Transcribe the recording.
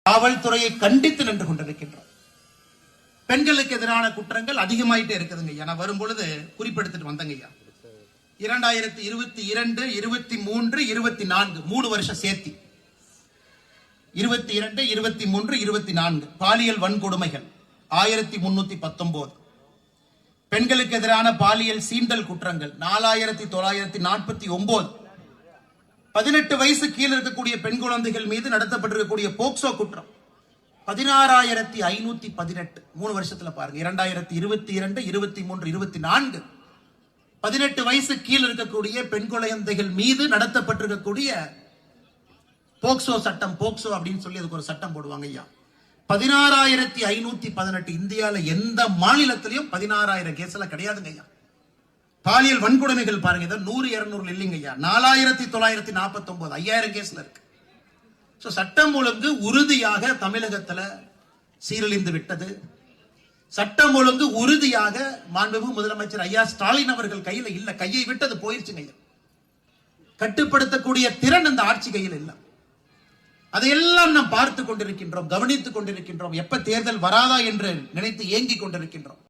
காவல்துறையை கண்டித்து நின்று கொண்டிருக்கின்றோம். பெண்களுக்கு எதிரான குற்றங்கள் அதிகமாயிட்டே இருக்குதுங்க ஐயா. நான் வரும்பொழுது குறிப்பெடுத்துட்டு வந்தங்க ஐயா. 2022, 23, 24 3 வருஷம் சேர்த்தி 22, 23, 24 பாலியல் வன்கொடுமைகள் 1319, பெண்களுக்கு எதிரான பாலியல் சீண்டல் குற்றங்கள் 4949, 18 வயசு கீழே இருக்கக்கூடிய பெண் குழந்தைகள் மீது நடத்தப்பட்டிருக்கக்கூடிய போக்சோ குற்றம் 16518. 3 வருஷத்துல பாருங்க. 2022, 23, 24 18 வயசு கீழே இருக்கக்கூடிய பெண் குழந்தைகள் மீது நடத்தப்பட்டிருக்கக்கூடிய போக்சோ சட்டம், போக்சோ அப்படின்னு சொல்லி அதுக்கு ஒரு சட்டம் போடுவாங்க ஐயா. 16518. இந்தியால எந்த மாநிலத்திலையும் 16000 கேஸ்ல கிடையாதுங்க ஐயா. பாலியல் வன்கொடுமைகள் பாருங்க, 100, 200 இல்லைங்க ஐயா. 4949, 5000 கேஸ்ல இருக்கு. சட்டம் ஒழுங்கு உறுதியாக தமிழகத்துல சீரழிந்து விட்டது. சட்டம் ஒழுங்கு உறுதியாக மாண்புமிகு முதலமைச்சர் ஐயா ஸ்டாலின் அவர்கள் கையில இல்ல. கையை விட்டது போயிருச்சுங்க ஐயா. கட்டுப்படுத்தக்கூடிய திறன் அந்த ஆட்சி கையில் இல்ல. அதையெல்லாம் நாம் பார்த்து கொண்டிருக்கின்றோம், கவனித்துக் கொண்டிருக்கின்றோம். எப்ப தேர்தல் வராதா என்று நினைத்து ஏங்கிக் கொண்டிருக்கின்றோம்.